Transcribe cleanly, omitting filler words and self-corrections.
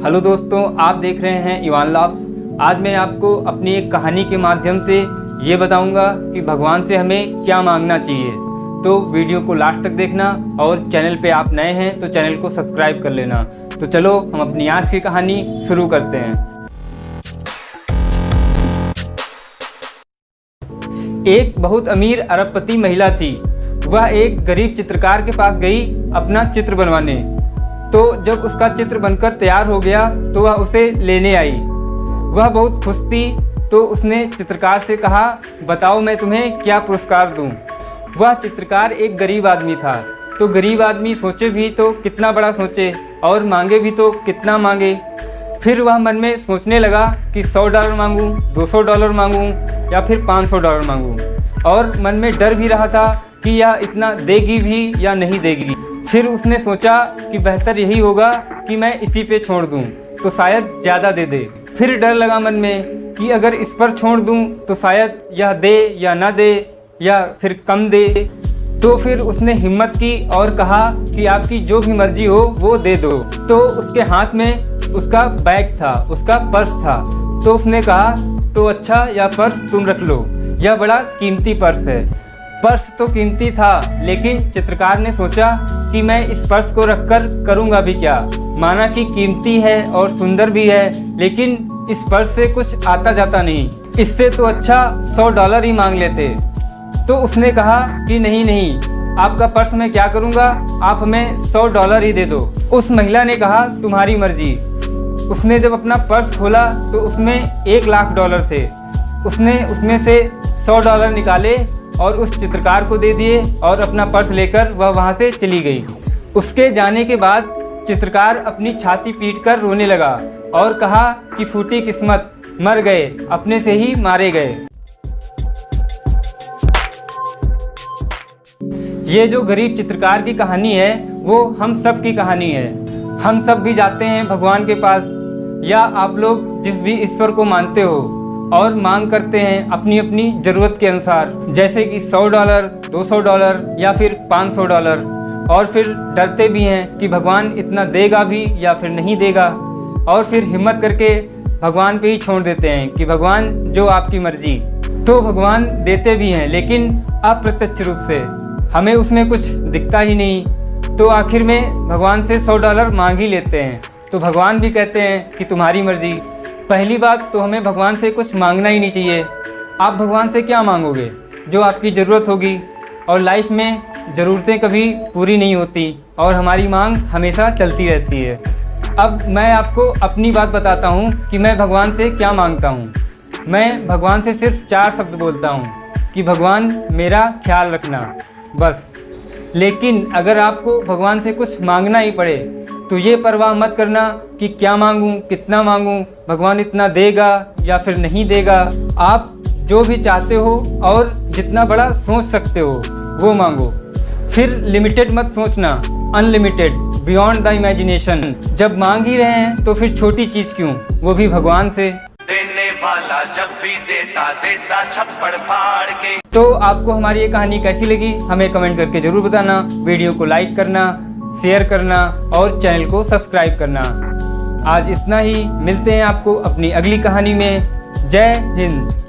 Hello दोस्तों, आप देख रहे हैं इवान लव्स। आज मैं आपको अपनी एक कहानी के माध्यम से ये बताऊंगा कि भगवान से हमें क्या मांगना चाहिए। तो वीडियो को लास्ट तक देखना और चैनल पे आप नए हैं तो चैनल को सब्सक्राइब कर लेना। तो चलो हम अपनी आज की कहानी शुरू करते हैं। एक बहुत अमीर अरबपति महिला थी। वह एक गरीब चित्रकार के पास गई अपना चित्र बनवाने। तो जब उसका चित्र बनकर तैयार हो गया तो वह उसे लेने आई। वह बहुत खुश थी। तो उसने चित्रकार से कहा, बताओ मैं तुम्हें क्या पुरस्कार दूं। वह चित्रकार एक गरीब आदमी था। तो गरीब आदमी सोचे भी तो कितना बड़ा सोचे और मांगे भी तो कितना मांगे। फिर वह मन में सोचने लगा कि $100 मांगूं, $200 मांगूं या फिर $500 मांगूं। और मन में डर भी रहा था कि यह इतना देगी भी या नहीं देगी। फिर उसने सोचा कि बेहतर यही होगा कि मैं इसी पे छोड़ दूं तो शायद ज़्यादा दे दे। फिर डर लगा मन में कि अगर इस पर छोड़ दूं तो शायद यह दे या ना दे या फिर कम दे। तो फिर उसने हिम्मत की और कहा कि आपकी जो भी मर्जी हो वो दे दो। तो उसके हाथ में उसका बैग था, उसका पर्स था। तो उसने कहा, तो अच्छा यह पर्स तुम रख लो, यह बड़ा कीमती पर्स है। पर्स तो कीमती था, लेकिन चित्रकार ने सोचा कि मैं इस पर्स को रखकर करूँगा भी क्या। माना कि कीमती है और सुंदर भी है, लेकिन इस पर्स से कुछ आता जाता नहीं। इससे तो अच्छा $100 ही मांग लेते। तो उसने कहा कि नहीं नहीं, आपका पर्स मैं क्या करूँगा, आप हमें $100 ही दे दो। उस महिला ने कहा, तुम्हारी मर्जी। उसने जब अपना पर्स खोला तो उसमें $1,00,000 थे। उसने उसमें से $100 निकाले और उस चित्रकार को दे दिए और अपना पर्स लेकर वह वहाँ से चली गई। उसके जाने के बाद चित्रकार अपनी छाती पीटकर रोने लगा और कहा कि फूटी किस्मत, मर गए, अपने से ही मारे गए। ये जो गरीब चित्रकार की कहानी है वो हम सब की कहानी है। हम सब भी जाते हैं भगवान के पास, या आप लोग जिस भी ईश्वर को मानते हो, और मांग करते हैं अपनी अपनी ज़रूरत के अनुसार, जैसे कि $100, $200 या फिर $500। और फिर डरते भी हैं कि भगवान इतना देगा भी या फिर नहीं देगा। और फिर हिम्मत करके भगवान पे ही छोड़ देते हैं कि भगवान जो आपकी मर्जी। तो भगवान देते भी हैं, लेकिन अप्रत्यक्ष रूप से, हमें उसमें कुछ दिखता ही नहीं। तो आखिर में भगवान से $100 मांग ही लेते हैं। तो भगवान भी कहते हैं कि तुम्हारी मर्जी। पहली बात तो हमें भगवान से कुछ मांगना ही नहीं चाहिए। आप भगवान से क्या मांगोगे, जो आपकी ज़रूरत होगी। और लाइफ में ज़रूरतें कभी पूरी नहीं होती और हमारी मांग हमेशा चलती रहती है। अब मैं आपको अपनी बात बताता हूँ कि मैं भगवान से क्या मांगता हूँ। मैं भगवान से सिर्फ 4 शब्द बोलता हूँ कि भगवान मेरा ख्याल रखना, बस। लेकिन अगर आपको भगवान से कुछ मांगना ही पड़े तो ये परवाह मत करना कि क्या मांगूं, कितना मांगूं, भगवान इतना देगा या फिर नहीं देगा। आप जो भी चाहते हो और जितना बड़ा सोच सकते हो वो मांगो। फिर लिमिटेड मत सोचना, अनलिमिटेड, बियॉन्ड द इमेजिनेशन। जब मांग ही रहे हैं तो फिर छोटी चीज़ क्यों, वो भी भगवान से। देने वाला जब भी देता देता छप्पड़ फाड़ के। तो आपको हमारी ये कहानी कैसी लगी हमें कमेंट करके ज़रूर बताना। वीडियो को लाइक करना, शेयर करना और चैनल को सब्सक्राइब करना। आज इतना ही, मिलते हैं आपको अपनी अगली कहानी में। जय हिंद।